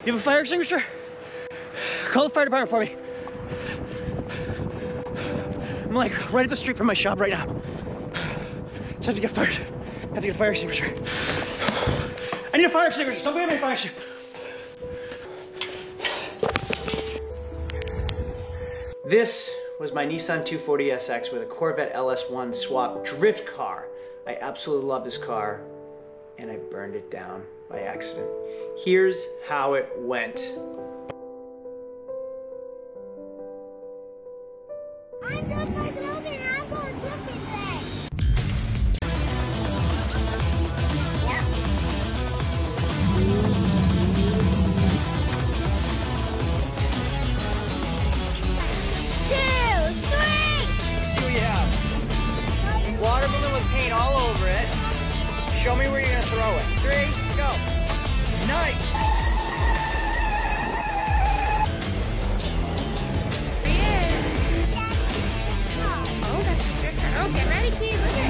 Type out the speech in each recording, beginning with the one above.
You have a fire extinguisher? Call the fire department for me. I'm like right up the street from my shop right now. So I have to get fired. I have to get a fire extinguisher. I need a fire extinguisher. Somebody get me a fire extinguisher. This was my Nissan 240 SX with a Corvette LS1 swap drift car. I absolutely love this car, and I burned it down by accident. Here's how it went. I'm just like Logan and I'm going drifting today. Yep. 2, 3. See what you have. Water balloon with paint all over it. Show me where you're gonna throw it. 3, go. Nice. Oh, get ready, Keith. Look at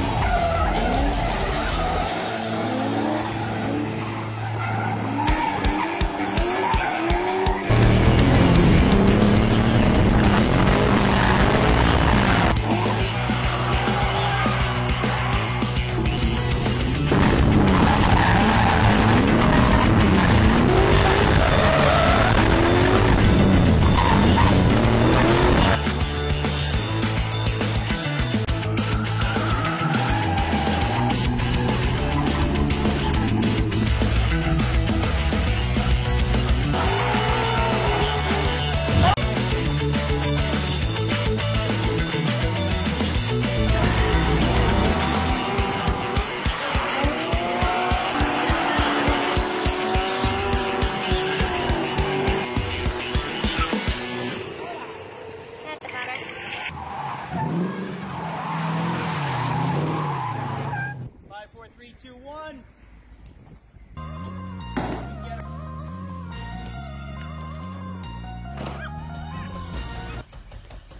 that's better. 5, 4, 3, 2, 1.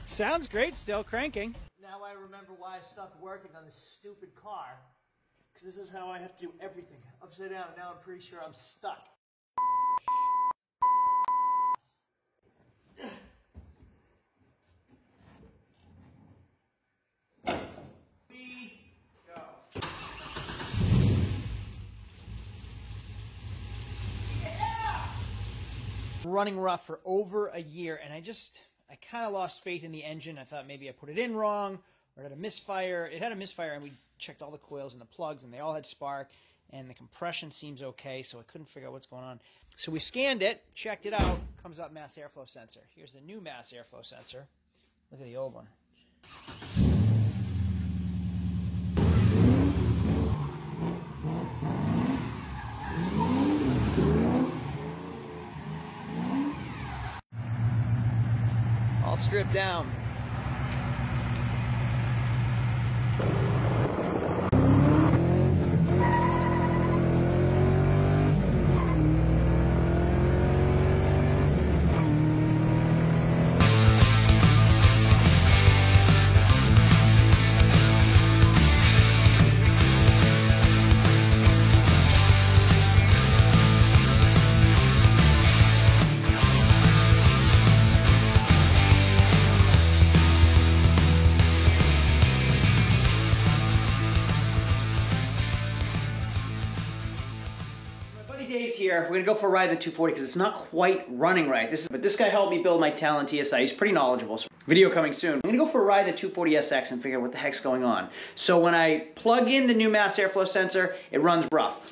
Sounds great, still cranking. Now I remember why I stopped working on this stupid car. Because this is how I have to do everything. Upside down, now I'm pretty sure I'm stuck. Running rough for over a year, and I kind of lost faith in the engine. I thought maybe I put it in wrong, or it had a misfire. It had a misfire, and we checked all the coils and the plugs, and they all had spark, and the compression seems okay, so I couldn't figure out what's going on. So we scanned it, checked it out, comes up mass airflow sensor. Here's the new mass airflow sensor. Look at the old one. All stripped down. Dave's here. We're gonna go for a ride the 240 because it's not quite running right. But this guy helped me build my Talon TSI. He's pretty knowledgeable. So video coming soon. I'm gonna go for a ride the 240 SX and figure out what the heck's going on. So when I plug in the new mass airflow sensor, it runs rough.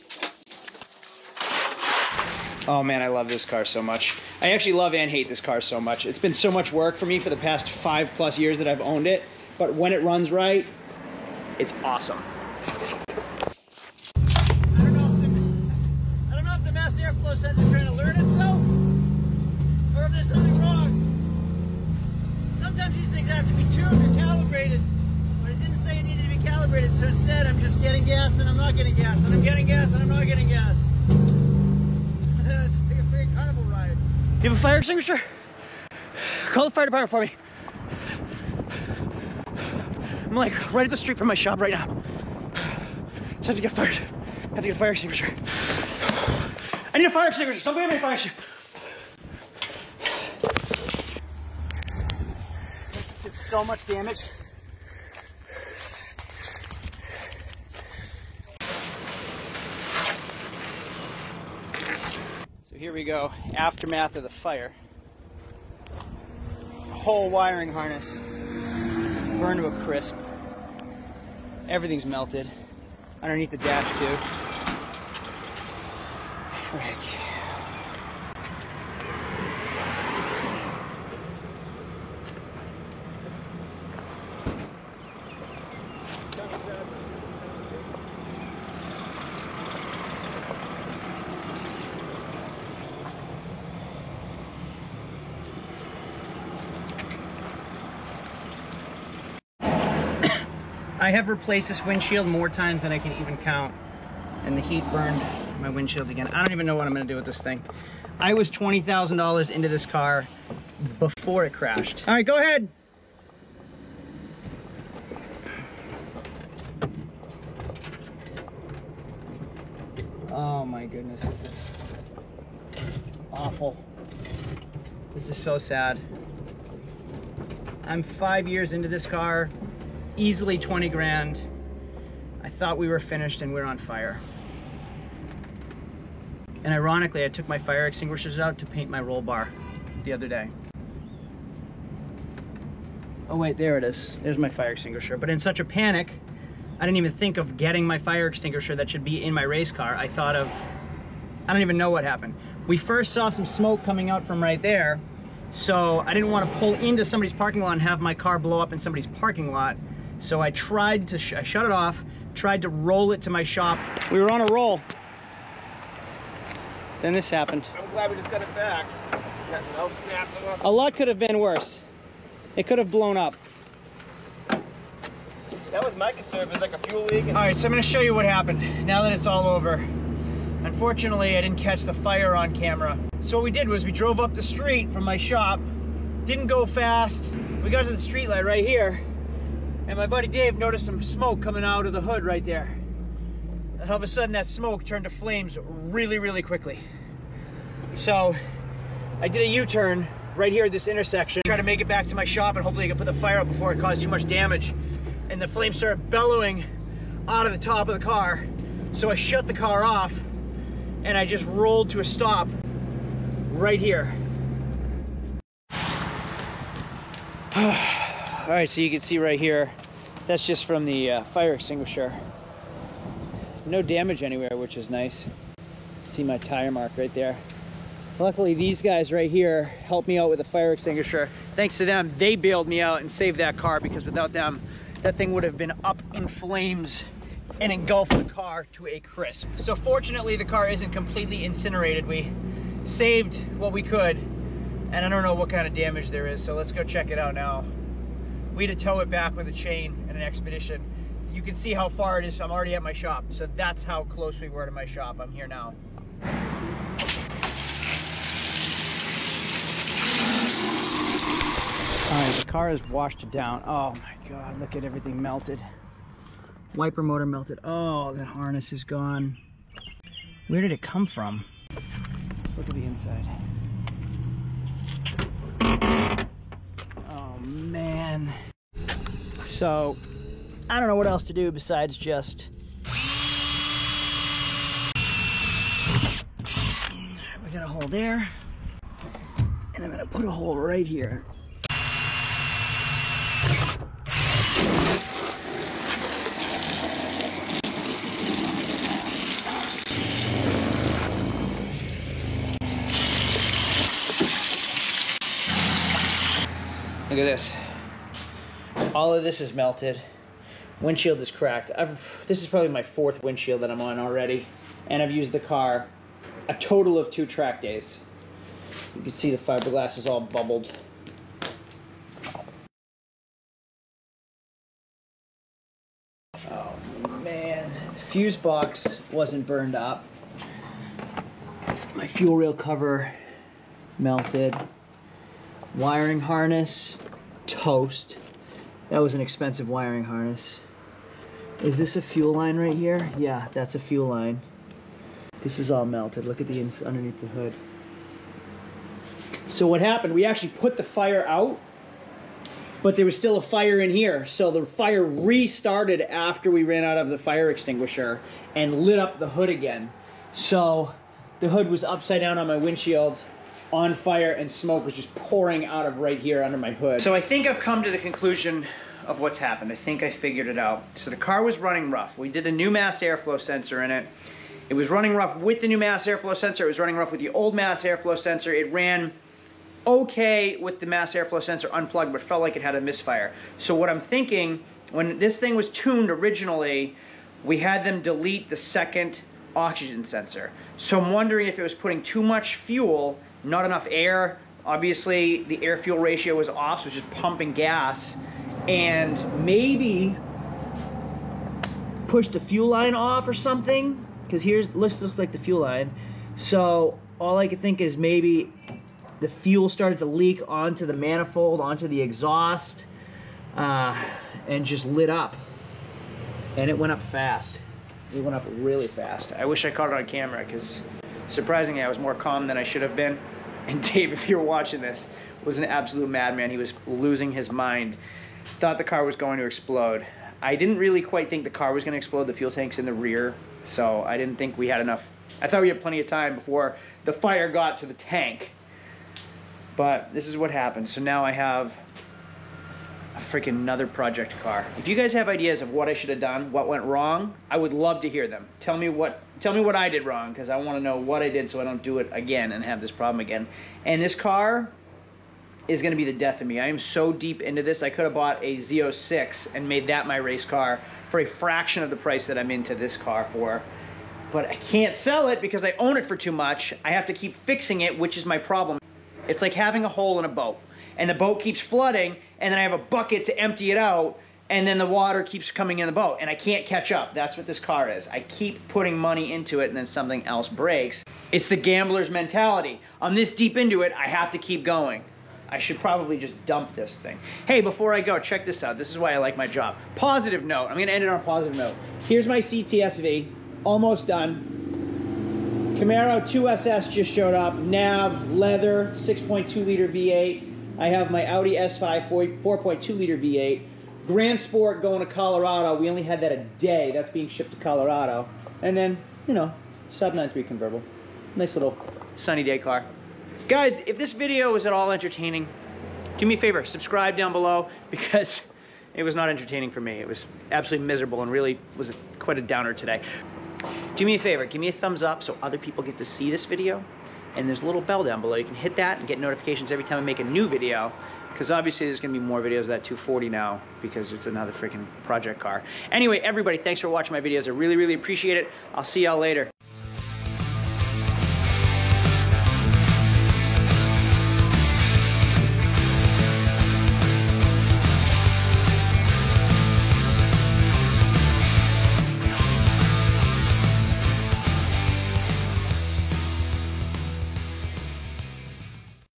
Oh man, I love this car so much. I actually love and hate this car so much. It's been so much work for me for the past 5+ years that I've owned it. But when it runs right, it's awesome. Mass airflow sensor trying to learn itself, or if there's something wrong. Sometimes these things have to be tuned or calibrated, but it didn't say it needed to be calibrated, so instead I'm just getting gas and I'm not getting gas, and I'm getting gas and I'm not getting gas. It's like a very carnival ride. You have a fire extinguisher? Call the fire department for me. I'm like right up the street from my shop right now. So I have to get fired. I have to get a fire extinguisher. I need a fire extinguisher. Somebody get me a fire extinguisher. so much damage. So here we go, aftermath of the fire. Whole wiring harness burned to a crisp. Everything's melted underneath the dash too. Frick. I have replaced this windshield more times than I can even count, and the heat burned my windshield again. I don't even know what I'm gonna do with this thing. I was $20,000 into this car before it crashed. All right, go ahead. Oh my goodness, this is awful. This is so sad. I'm 5 years into this car. Easily 20 grand. I thought we were finished and we're on fire. And ironically, I took my fire extinguishers out to paint my roll bar the other day. Oh wait, there it is. There's my fire extinguisher. But in such a panic, I didn't even think of getting my fire extinguisher that should be in my race car. I thought of, I don't even know what happened. We first saw some smoke coming out from right there, so I didn't want to pull into somebody's parking lot and have my car blow up in somebody's parking lot. So I tried to, I shut it off, tried to roll it to my shop. We were on a roll. Then this happened. I'm glad we just got it back. Nothing else snapped up. A lot could have been worse. It could have blown up. That was my concern. It was like a fuel leak. All right, so I'm gonna show you what happened now that it's all over. Unfortunately, I didn't catch the fire on camera. So what we did was we drove up the street from my shop, didn't go fast. We got to the street light right here, and my buddy Dave noticed some smoke coming out of the hood right there. And all of a sudden that smoke turned to flames really, really quickly. So I did a U-turn right here at this intersection, try to make it back to my shop and hopefully I could put the fire out before it caused too much damage. And the flames started bellowing out of the top of the car. So I shut the car off and I just rolled to a stop right here. All right, so you can see right here, that's just from the fire extinguisher. No damage anywhere, which is nice. See my tire mark right there. Luckily, these guys right here helped me out with the fire extinguisher. Thanks to them, they bailed me out and saved that car, because without them, that thing would have been up in flames and engulfed the car to a crisp. So fortunately, the car isn't completely incinerated. We saved what we could, and I don't know what kind of damage there is, so let's go check it out now. We had to tow it back with a chain and an expedition. You can see how far it is. I'm already at my shop, so that's how close we were to my shop. I'm here now. All right, the car is washed down. Oh my God, look at everything melted. Wiper motor melted. Oh, that harness is gone. Where did it come from? Let's look at the inside. Oh man. So, I don't know what else to do besides just... We got a hole there. And I'm gonna put a hole right here. Look at this. All of this is melted. Windshield is cracked. This is probably my 4th windshield that I'm on already. And I've used the car a total of 2 track days. You can see the fiberglass is all bubbled. Oh man. The fuse box wasn't burned up. My fuel rail cover melted. Wiring harness, toast. That was an expensive wiring harness. Is this a fuel line right here? Yeah, that's a fuel line. This is all melted. Look at the underneath the hood. So what happened, we actually put the fire out but there was still a fire in here. So the fire restarted after we ran out of the fire extinguisher and lit up the hood again. So the hood was upside down on my windshield, on fire, and smoke was just pouring out of right here under my hood. So I think I've come to the conclusion of what's happened. I think I figured it out. So the car was running rough. We did a new mass airflow sensor in it. It was running rough with the new mass airflow sensor. It was running rough with the old mass airflow sensor. It ran okay with the mass airflow sensor unplugged, but felt like it had a misfire. So what I'm thinking, when this thing was tuned originally, we had them delete the second oxygen sensor. So I'm wondering if it was putting too much fuel, not enough air. Obviously, the air-fuel ratio was off, so it was just pumping gas. And maybe push the fuel line off or something, because this looks like the fuel line. So all I could think is maybe the fuel started to leak onto the manifold, onto the exhaust, and just lit up. And it went up fast. It went up really fast. I wish I caught it on camera, because surprisingly I was more calm than I should have been. And Dave, if you're watching this, was an absolute madman. He was losing his mind. Thought the car was going to explode. I didn't really quite think the car was going to explode. The fuel tank's in the rear, so I didn't think we had enough. I thought we had plenty of time before the fire got to the tank. But this is what happened. So now I have a freaking another project car. If you guys have ideas of what I should have done, what went wrong, I would love to hear them. Tell me what I did wrong, because I want to know what I did so I don't do it again and have this problem again. And this car is going to be the death of me. I am so deep into this. I could have bought a Z06 and made that my race car for a fraction of the price that I'm into this car for. But I can't sell it because I own it for too much. I have to keep fixing it, which is my problem. It's like having a hole in a boat, and the boat keeps flooding, and then I have a bucket to empty it out, and then the water keeps coming in the boat, and I can't catch up. That's what this car is. I keep putting money into it, and then something else breaks. It's the gambler's mentality. I'm this deep into it, I have to keep going. I should probably just dump this thing. Hey, before I go, check this out. This is why I like my job. Positive note. I'm going to end it on a positive note. Here's my CTSV. Almost done. Camaro 2SS just showed up. Nav, leather, 6.2 liter V8. I have my Audi S5 4.2 liter V8. Grand Sport going to Colorado. We only had that a day. That's being shipped to Colorado. And then, you know, sub 9.3 convertible. Nice little sunny day car. Guys, if this video was at all entertaining, do me a favor, subscribe down below, because it was not entertaining for me. It was absolutely miserable and really was quite a downer today. Do me a favor, give me a thumbs up so other people get to see this video. And there's a little bell down below. You can hit that and get notifications every time I make a new video, because obviously there's going to be more videos of that 240 now, because it's another freaking project car. Anyway, everybody, thanks for watching my videos. I really, really appreciate it. I'll see y'all later.